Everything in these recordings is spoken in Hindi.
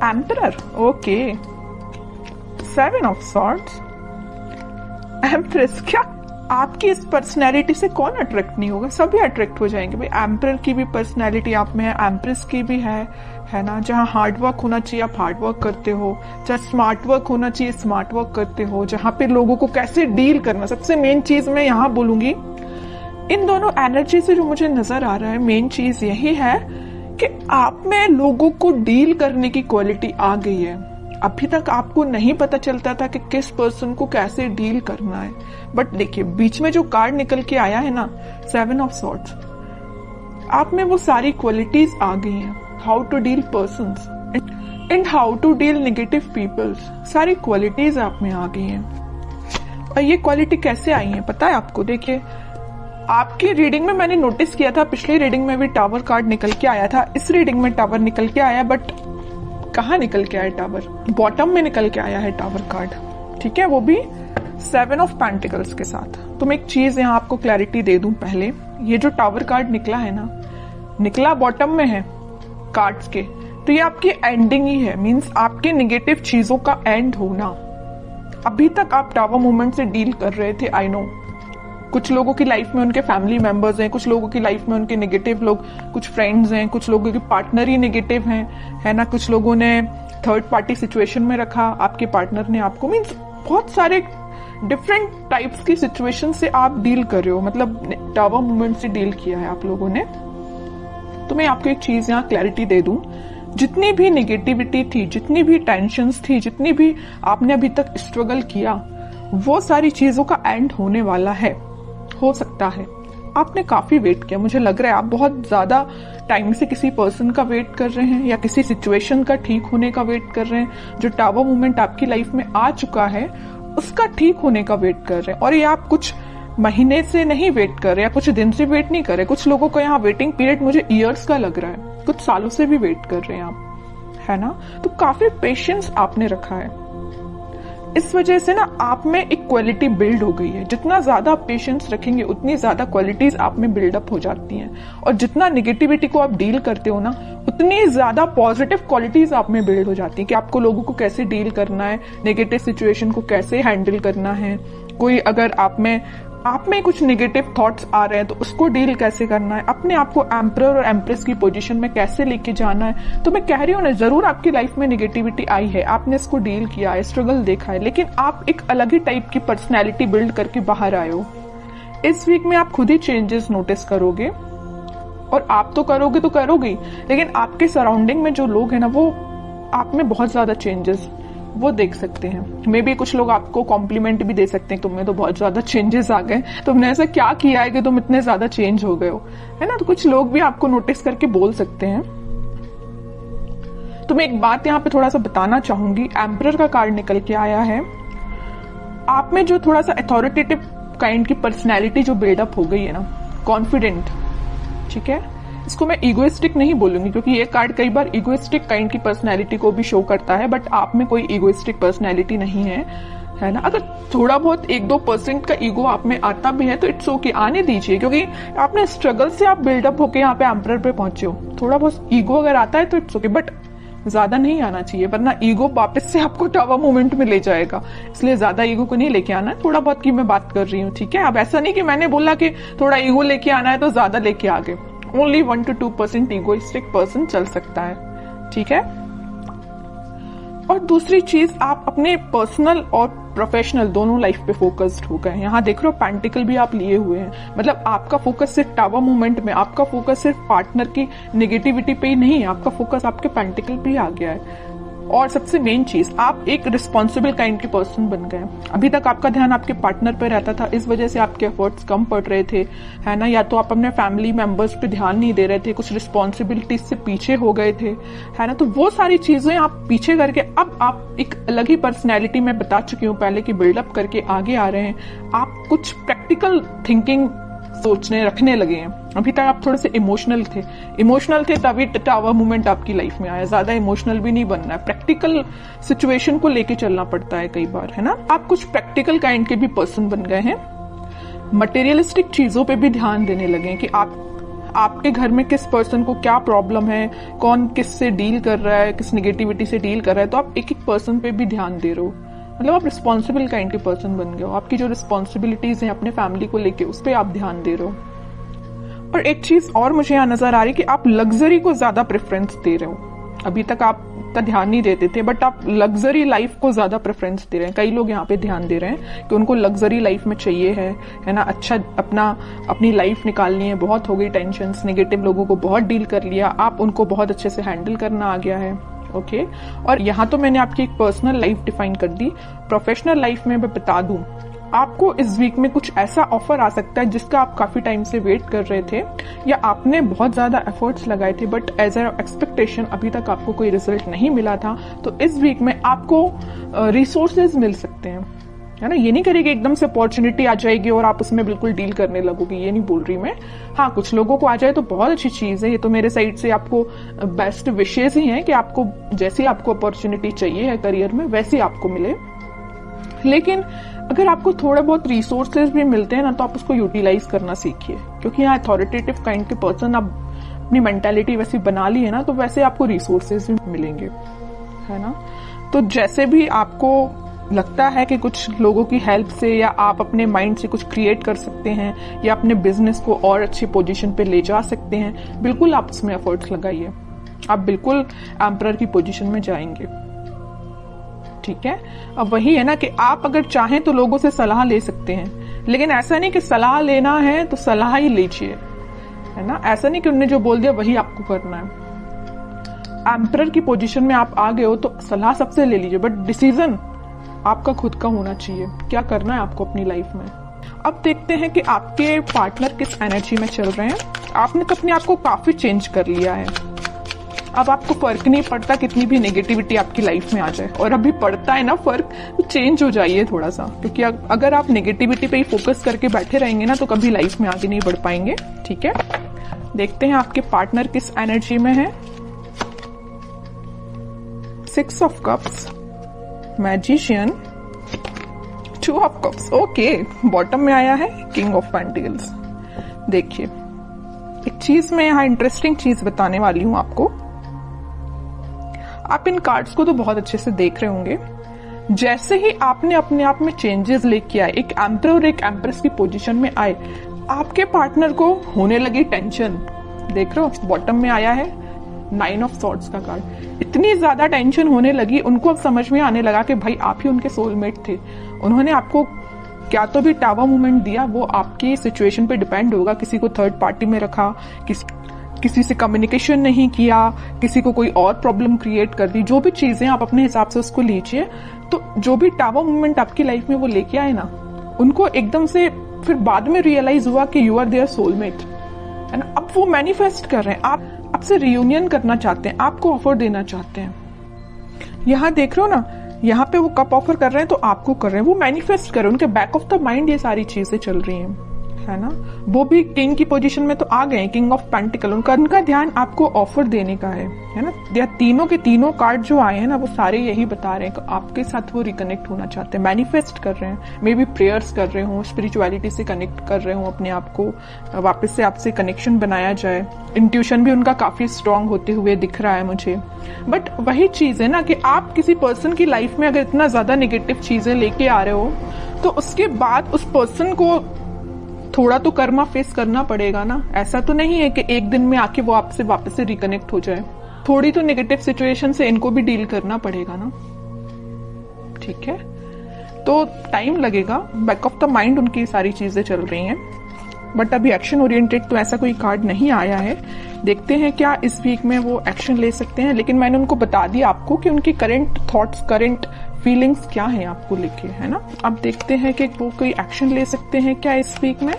Emperor, okay. 7 of swords, empress. क्या आपकी इस पर्सनैलिटी से कौन अट्रैक्ट नहीं होगा? सभी अट्रैक्ट हो जाएंगे भाई। एम्परर की भी पर्सनैलिटी आप में है, एम्प्रेस की भी है ना। जहाँ हार्ड वर्क होना चाहिए आप हार्ड वर्क करते हो, जहाँ स्मार्ट वर्क होना चाहिए स्मार्ट वर्क करते हो, जहाँ पे लोगों को कैसे डील करना, सबसे मेन चीज मैं यहाँ बोलूंगी इन दोनों एनर्जी से जो मुझे नजर आ रहा है, मेन चीज यही है कि आप में लोगों को डील करने की क्वालिटी आ गई है। अभी तक आपको नहीं पता चलता था कि किस पर्सन को कैसे डील करना है, बट देखिए बीच में जो कार्ड निकल के आया है ना, 7 ऑफ सॉर्ड्स, आप में वो सारी क्वालिटीज आ गई हैं। How to deal persons and how to deal negative peoples, सारी क्वालिटीज आप में आ गई हैं। और ये क्वालिटी कैसे आई है पता है आपको? देखिए आपकी रीडिंग में मैंने नोटिस किया था, पिछली रीडिंग में भी टावर कार्ड निकल के आया था, इस रीडिंग में टावर निकल के आया, बट कहाँ निकल के आया टावर? बॉटम में निकल के आया है टावर कार्ड, ठीक है, वो भी 7 ऑफ पेंटिकल्स के साथ। तो मैं एक चीज यहाँ आपको क्लैरिटी दे दूं पहले, ये जो टावर कार्ड निकला है ना, निकला बॉटम में है कार्ड्स के, तो ये आपकी एंडिंग ही है, मींस आपके नेगेटिव चीजों का एंड होना। अभी तक आप टावर मूवमेंट से डील कर रहे थे, आई नो। कुछ लोगों की लाइफ में उनके फैमिली मेंबर्स हैं, कुछ लोगों की लाइफ में उनके नेगेटिव लोग, कुछ फ्रेंड्स हैं, कुछ लोगों के पार्टनर ही नेगेटिव हैं, है ना। कुछ लोगों ने थर्ड पार्टी सिचुएशन में रखा, आपके पार्टनर ने आपको, मीन्स बहुत सारे डिफरेंट टाइप्स की सिचुएशन से आप डील कर रहे हो, मतलब टावर मूवमेंट से डील किया है आप लोगों ने। तो मैं आपको एक चीज यहाँ क्लैरिटी दे दूं, जितनी भी नेगेटिविटी थी, जितनी भी टेंशन्स थी, जितनी भी आपने अभी तक स्ट्रगल किया, वो सारी चीजों का एंड होने वाला है। हो सकता है आपने काफी वेट किया, मुझे लग रहा है आप बहुत ज्यादा टाइम से किसी पर्सन का वेट कर रहे हैं या किसी सिचुएशन का ठीक होने का वेट कर रहे हैं। जो टावर मूवमेंट आपकी लाइफ में आ चुका है उसका ठीक होने का वेट कर रहे हैं, और ये आप कुछ महीने से नहीं वेट कर रहे या कुछ दिन से वेट नहीं कर रहे। कुछ लोगों का यहाँ वेटिंग पीरियड मुझे ईयर्स का लग रहा है, कुछ सालों से भी वेट कर रहे हैं आप, है ना। तो काफी पेशेंस आपने रखा है, इस वजह से ना आप में एक क्वालिटी बिल्ड हो गई है। जितना ज्यादा आप पेशेंस रखेंगे उतनी ज्यादा क्वालिटीज आप में बिल्डअप हो जाती हैं, और जितना निगेटिविटी को आप डील करते हो ना, उतनी ज्यादा पॉजिटिव क्वालिटीज आप में बिल्ड हो जाती है कि आपको लोगों को कैसे डील करना है, नेगेटिव सिचुएशन को कैसे हैंडल करना है। कोई अगर आप में कुछ नेगेटिव थॉट्स आ रहे हैं तो उसको डील कैसे करना है, अपने आप को एम्परर और एम्प्रेस की पोजीशन में कैसे लेके जाना है। तो मैं कह रही हूँ ना, जरूर आपकी लाइफ में नेगेटिविटी आई है, आपने इसको डील किया है, स्ट्रगल देखा है, लेकिन आप एक अलग ही टाइप की पर्सनैलिटी बिल्ड करके बाहर आए हो। इस वीक में आप खुद ही चेंजेस नोटिस करोगे, और आप तो करोगे तो करोगे, लेकिन आपके सराउंडिंग में जो लोग हैं ना, वो आप में बहुत ज्यादा चेंजेस वो देख सकते हैं। मे बी कुछ लोग आपको कॉम्प्लीमेंट भी दे सकते हैं, तुमने तो बहुत ज्यादा चेंजेस आ गए, तुमने ऐसा क्या किया है कि तुम इतने ज्यादा चेंज हो गए हो, है ना। तो कुछ लोग भी आपको नोटिस करके बोल सकते हैं। तो मैं एक बात यहाँ पे थोड़ा सा बताना चाहूंगी, एम्परर का कार्ड निकल के आया है, आप में जो थोड़ा सा अथॉरिटेटिव काइंड की पर्सनैलिटी जो बिल्डअप हो गई है ना, कॉन्फिडेंट, ठीक है। इसको मैं इगोइस्टिक नहीं बोलूंगी, क्योंकि ये कार्ड कई बार इगोइस्टिक काइंड की पर्सनैलिटी को भी शो करता है, बट आप में कोई इगोइस्टिक पर्सनैलिटी नहीं है ना। अगर थोड़ा बहुत 1-2% का ईगो आप में आता भी है तो इट्स ओके, आने दीजिए, क्योंकि आपने स्ट्रगल से आप बिल्डअप होके यहाँ पे एम्परर पे पहुंचे हो। थोड़ा बहुत ईगो अगर आता है तो इट्स ओके, बट ज्यादा नहीं आना चाहिए, वरना ईगो वापस से आपको टावर मूवमेंट में ले जाएगा। इसलिए ज्यादा ईगो को नहीं लेके आना है, थोड़ा बहुत की मैं बात कर रही हूँ, ठीक है। अब ऐसा नहीं कि मैंने बोला कि थोड़ा ईगो लेके आना है तो ज्यादा लेके आ गए। ओनली 1-2% इगोइस्टिक पर्सन चल सकता है, ठीक है। और दूसरी चीज, आप अपने पर्सनल और प्रोफेशनल दोनों लाइफ पे फोकस्ड हो गए। यहाँ देख रहे हो पेंटिकल भी आप लिए हुए हैं, मतलब आपका फोकस सिर्फ टावर मूवमेंट में, आपका फोकस सिर्फ पार्टनर की नेगेटिविटी पे ही नहीं है, आपका फोकस आपके पेंटिकल पे ही आ गया है। और सबसे मेन चीज, आप एक रिस्पॉन्सिबल काइंड के पर्सन बन गए। अभी तक आपका ध्यान आपके पार्टनर पे रहता था, इस वजह से आपके एफर्ट्स कम पड़ रहे थे, है ना। या तो आप अपने फैमिली मेंबर्स पे ध्यान नहीं दे रहे थे, कुछ रिस्पॉन्सिबिलिटीज से पीछे हो गए थे, है ना। तो वो सारी चीजें आप पीछे करके अब आप एक अलग ही पर्सनैलिटी में बता चुकी हूँ पहले की बिल्डअप करके आगे आ रहे हैं। आप कुछ प्रैक्टिकल थिंकिंग सोचने रखने लगे हैं। अभी तक आप थोड़े से इमोशनल थे तभी टावर मूवमेंट आपकी लाइफ में आया। ज्यादा इमोशनल भी नहीं बनना है, प्रैक्टिकल सिचुएशन को लेके चलना पड़ता है कई बार, है ना। आप कुछ प्रैक्टिकल काइंड के भी पर्सन बन गए हैं, मटेरियलिस्टिक चीजों पे भी ध्यान देने लगे कि आपके घर में किस पर्सन को क्या प्रॉब्लम है, कौन किस से डील कर रहा है, किस नेगेटिविटी से डील कर रहा है, तो आप एक एक पर्सन पे भी ध्यान दे रहे हो। मतलब आप रिस्पॉन्सिबल काइंड के पर्सन बन गए हो। आपकी जो रिस्पॉन्सिबिलिटीज हैं अपने फैमिली को लेके, उस पर आप ध्यान दे रहे हो। और एक चीज और मुझे यहाँ नजर आ रही है कि आप लग्जरी को ज्यादा प्रेफरेंस दे रहे हो। अभी तक आप इतना ध्यान नहीं देते थे, बट आप लग्जरी लाइफ को ज्यादा प्रेफरेंस दे रहे हैं। कई लोग यहाँ पे ध्यान दे रहे हैं कि उनको लग्जरी लाइफ में चाहिए है ना, अच्छा अपनी लाइफ निकालनी है। बहुत हो गई टेंशन, नेगेटिव लोगों को बहुत डील कर लिया, आप उनको बहुत अच्छे से हैंडल करना आ गया है। ओके, और यहाँ तो मैंने आपकी एक पर्सनल लाइफ डिफाइन कर दी। प्रोफेशनल लाइफ में मैं बता दूं, आपको इस वीक में कुछ ऐसा ऑफर आ सकता है जिसका आप काफी टाइम से वेट कर रहे थे, या आपने बहुत ज्यादा एफर्ट्स लगाए थे, बट एज अ एक्सपेक्टेशन अभी तक आपको कोई रिजल्ट नहीं मिला था। तो इस वीक में आपको रिसोर्सेज मिल सकते हैं, है ना। ये नहीं करेगी एकदम से अपॉर्चुनिटी आ जाएगी और आप उसमें बिल्कुल डील करने लगोगे, ये नहीं बोल रही मैं। हाँ, कुछ लोगों को आ जाए तो बहुत अच्छी चीज है। ये तो मेरे साइड से आपको बेस्ट विशेष ही है कि आपको जैसी आपको अपॉर्चुनिटी चाहिए है करियर में, वैसी आपको मिले। लेकिन अगर आपको थोड़ा बहुत रिसोर्सेज भी मिलते हैं ना, तो आप उसको यूटिलाइज करना सीखिए, क्योंकि यहाँ अथॉरिटेटिव काइंड के पर्सन आप अपनी मेंटालिटी वैसी बना ली है ना, तो वैसे आपको रिसोर्सेज भी मिलेंगे, है ना। तो जैसे भी आपको लगता है कि कुछ लोगों की हेल्प से या आप अपने माइंड से कुछ क्रिएट कर सकते हैं या अपने बिजनेस को और अच्छी पोजीशन पे ले जा सकते हैं, बिल्कुल आप उसमें एफर्ट्स लगाइए। आप बिल्कुल एम्परर की पोजीशन में जाएंगे, ठीक है। अब वही है ना कि आप अगर चाहें तो लोगों से सलाह ले सकते हैं, लेकिन ऐसा नहीं कि सलाह लेना है तो सलाह ही लीजिए, है ना। ऐसा नहीं कि उन्होंने जो बोल दिया वही आपको करना है। एम्परर की पोजीशन में आप आ गए हो तो सलाह सबसे ले लीजिए, बट डिसीजन आपका खुद का होना चाहिए, क्या करना है आपको अपनी लाइफ में। अब देखते हैं कि आपके पार्टनर किस एनर्जी में चल रहे हैं। आपने तो अपने आप को काफी चेंज कर लिया है। अब आपको फर्क नहीं पड़ता कितनी भी नेगेटिविटी आपकी लाइफ में आ जाए, और अभी पड़ता है ना फर्क, तो चेंज हो जाइए थोड़ा सा, क्योंकि अगर आप नेगेटिविटी पे ही फोकस करके बैठे रहेंगे ना, तो कभी लाइफ में आगे नहीं बढ़ पाएंगे, ठीक है। देखते हैं आपके पार्टनर किस एनर्जी में है। 6 of cups, magician, 2 of cups, okay. Bottom में आया है किंग ऑफ पेंटिकल्स। देखिए, एक चीज मैं यहाँ इंटरेस्टिंग चीज बताने वाली हूं आपको। आप इन कार्ड्स को तो बहुत अच्छे से देख रहे होंगे। जैसे ही आपने अपने आप में चेंजेस लेके आए, एक एम्परर और एक एम्प्रेस की पोजीशन में आए, आपके पार्टनर को होने लगी टेंशन। देख रहे हो, बॉटम में आया है 9 ऑफ सॉर्ड्स का कार्ड। इतनी ज्यादा टेंशन होने लगी, उनको अब समझ में आने लगा कि भाई आप ही उनके सोलमेट थे। उन्होंने आपको क्या तो भी टावर मूवमेंट दिया, वो आपकी सिचुएशन पे डिपेंड होगा। किसी को थर्ड पार्टी में रखा, किसी से कम्युनिकेशन नहीं किया, किसी को कोई और प्रॉब्लम क्रिएट कर दी, जो भी चीजें आप अपने हिसाब से उसको लीजिए। तो जो भी टावर मूवमेंट आपकी लाइफ में वो लेके आए ना, उनको एकदम से फिर बाद में रियलाइज हुआ कि यू आर देयर सोलमेट, है ना। अब वो मैनिफेस्ट कर रहे हैं, आप आपसे रियूनियन करना चाहते हैं, आपको ऑफर देना चाहते हैं। यहाँ देख रहे हो ना, यहाँ पे वो कप ऑफर कर रहे हैं तो आपको कर रहे हैं, वो मैनिफेस्ट कर रहे हैं। उनके बैक ऑफ द माइंड ये सारी चीजें चल रही हैं, है ना। वो भी किंग की पोजीशन में तो आ गए, किंग ऑफ पेंटिकल। उनका ध्यान आपको ऑफर देने का है ना। या तीनों के तीनों कार्ड जो आए हैं ना, वो सारे यही बता रहे हैं कि आपके साथ वो रिकनेक्ट होना चाहते हैं, मैनिफेस्ट कर रहे हैं। मे बी प्रेयर्स कर रहे हो, स्पिरिचुअलिटी से कनेक्ट कर रहे हो अपने आप को, वापस से आपसे कनेक्शन बनाया जाए। इंट्यूशन भी उनका काफी स्ट्रांग होते हुए दिख रहा है मुझे। बट वही चीज है ना कि आप किसी पर्सन की लाइफ में अगर इतना ज्यादा नेगेटिव चीजें लेके आ रहे हो, तो उसके बाद उस पर्सन को थोड़ा तो कर्मा फेस करना पड़ेगा ना। ऐसा तो नहीं है कि एक दिन में आके वो आपसे वापस से रिकनेक्ट हो जाए। थोड़ी तो नेगेटिव सिचुएशन से इनको भी डील करना पड़ेगा ना, ठीक है। तो टाइम लगेगा, बैक ऑफ द माइंड उनकी सारी चीजें चल रही हैं, बट अभी एक्शन ओरिएंटेड तो ऐसा कोई कार्ड नहीं आया है। देखते हैं क्या इस वीक में वो एक्शन ले सकते हैं। लेकिन मैंने उनको बता दिया आपको कि उनकी करंट थॉट्स, करंट फीलिंग्स क्या है आपको लेके, है ना। अब देखते हैं कि वो कोई एक्शन ले सकते हैं क्या इस वीक में।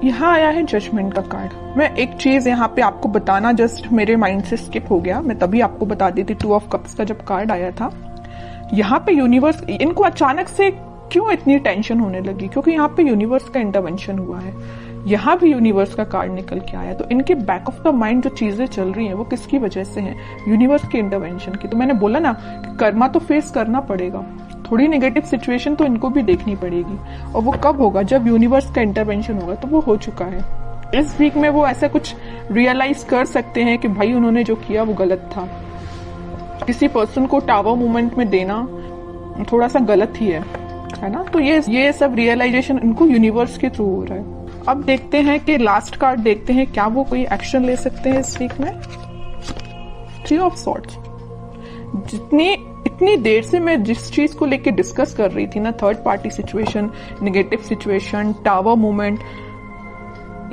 यहाँ आया है जजमेंट का कार्ड। मैं एक चीज यहाँ पे आपको बताना जस्ट मेरे माइंड से स्किप हो गया, मैं तभी आपको बता दी थी। 2 ऑफ कप्स का जब कार्ड आया था, यहाँ पे यूनिवर्स, इनको अचानक से क्यों इतनी टेंशन होने लगी, क्योंकि यहाँ पे यूनिवर्स का इंटरवेंशन हुआ है। यहाँ भी यूनिवर्स का कार्ड निकल के आया, तो इनके बैक ऑफ द माइंड जो चीजें चल रही हैं वो किसकी वजह से हैं, यूनिवर्स के इंटरवेंशन की। तो मैंने बोला ना कि कर्मा तो फेस करना पड़ेगा, थोड़ी नेगेटिव सिचुएशन तो इनको भी देखनी पड़ेगी, और वो कब होगा, जब यूनिवर्स का इंटरवेंशन होगा। तो वो हो चुका है। इस वीक में वो ऐसा कुछ रियलाइज कर सकते हैं कि भाई उन्होंने जो किया वो गलत था। किसी पर्सन को टावर मूवमेंट में देना थोड़ा सा गलत ही है ना। तो ये सब रियलाइजेशन इनको यूनिवर्स के थ्रू हो रहा है। अब देखते हैं कि लास्ट कार्ड देखते हैं, क्या वो कोई एक्शन ले सकते हैं इस वीक में। 3 ऑफ सॉर्ड्स। इतनी देर से मैं जिस चीज को लेके डिस्कस कर रही थी ना, third party situation, negative situation, tower movement,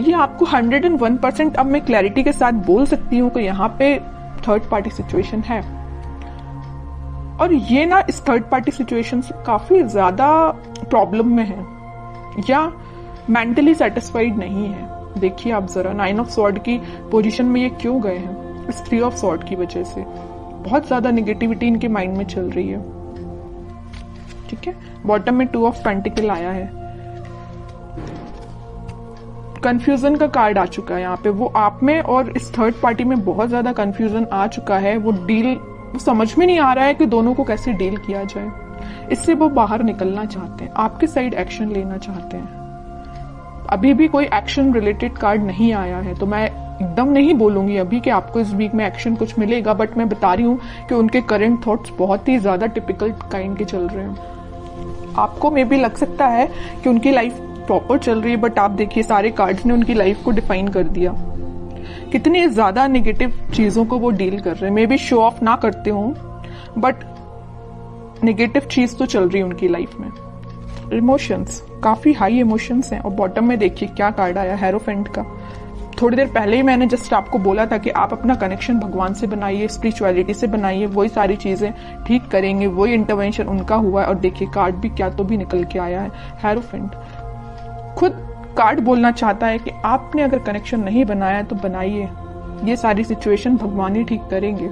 ये आपको 101% अब मैं क्लैरिटी के साथ बोल सकती हूँ कि यहाँ पे थर्ड पार्टी सिचुएशन है। और ये ना इस थर्ड पार्टी सिचुएशन से काफी ज्यादा प्रॉब्लम में है या मेंटली सेटिस्फाइड नहीं है। देखिए आप जरा 9 ऑफ सॉर्ड की पोजीशन में ये क्यों गए हैं, इस 3 ऑफ सॉर्ड की वजह से। बहुत ज्यादा नेगेटिविटी इनके माइंड में चल रही है। ठीक है, बॉटम में 2 ऑफ पेंटिकल आया है। कंफ्यूजन का कार्ड आ चुका है यहाँ पे। वो आप में और इस थर्ड पार्टी में बहुत ज्यादा कंफ्यूजन आ चुका है। वो समझ में नहीं आ रहा है कि दोनों को कैसे डील किया जाए। इससे वो बाहर निकलना चाहते हैं, आपके साइड एक्शन लेना चाहते हैं। अभी भी कोई एक्शन रिलेटेड कार्ड नहीं आया है, तो मैं एकदम नहीं बोलूंगी अभी कि आपको इस वीक में एक्शन कुछ मिलेगा, बट मैं बता रही हूँ कि उनके करंट थॉट्स बहुत ही ज्यादा टिपिकल काइंड के चल रहे हैं। आपको मे भी लग सकता है कि उनकी लाइफ प्रॉपर चल रही है, बट आप देखिए सारे कार्ड्स ने उनकी लाइफ को डिफाइन कर दिया। कितनी ज्यादा नेगेटिव चीजों को वो डील कर रहे हैं। मे बी शो ऑफ ना करते हो, बट नेगेटिव चीज तो चल रही है उनकी लाइफ में। इमोशंस, काफी हाई इमोशंस हैं। और बॉटम में देखिए क्या कार्ड आया, हेरोफेंट का। थोड़ी देर पहले ही मैंने जस्ट आपको बोला था कि आप अपना कनेक्शन भगवान से बनाइए, स्पिरिचुअलिटी से बनाइए, वही सारी चीजें ठीक करेंगे, वही इंटरवेंशन उनका हुआ है। और देखिए कार्ड भी क्या तो भी निकल के आया है, हेरोफेंट। खुद कार्ड बोलना चाहता है कि आपने अगर कनेक्शन नहीं बनाया तो बनाइए, ये सारी सिचुएशन भगवान ही ठीक करेंगे।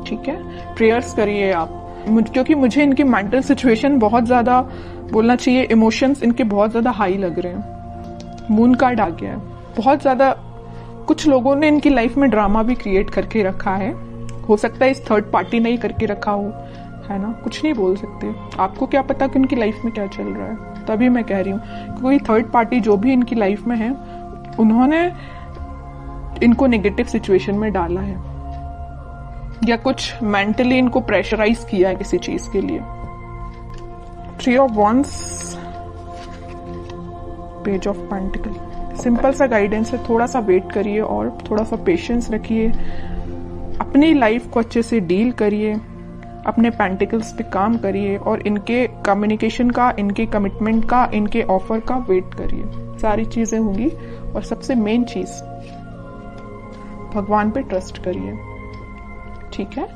ठीक है, प्रेयर्स करिए आप, क्योंकि मुझे इनकी मेंटल सिचुएशन बहुत ज्यादा, बोलना चाहिए इमोशंस इनके बहुत ज्यादा हाई लग रहे हैं। मून कार्ड आ गया है। बहुत ज्यादा कुछ लोगों ने इनकी लाइफ में ड्रामा भी क्रिएट करके रखा है। हो सकता है इस थर्ड पार्टी ने ही करके रखा हो, है ना। कुछ नहीं बोल सकते, आपको क्या पता कि उनकी लाइफ में क्या चल रहा है। तभी मैं कह रही हूँ कोई थर्ड पार्टी जो भी इनकी लाइफ में है, उन्होंने इनको नेगेटिव सिचुएशन में डाला है या कुछ मेंटली इनको प्रेशराइज किया है किसी चीज के लिए। 3 of wands, page of pentacle. Simple सा गाइडेंस है, थोड़ा सा वेट करिए और थोड़ा सा पेशेंस रखिए। अपनी लाइफ को अच्छे से डील करिए, अपने पेंटिकल्स पे काम करिए और इनके कम्युनिकेशन का, इनके कमिटमेंट का, इनके ऑफर का वेट करिए। सारी चीजें होंगी। और सबसे मेन चीज, भगवान पे ट्रस्ट करिए। ठीक है,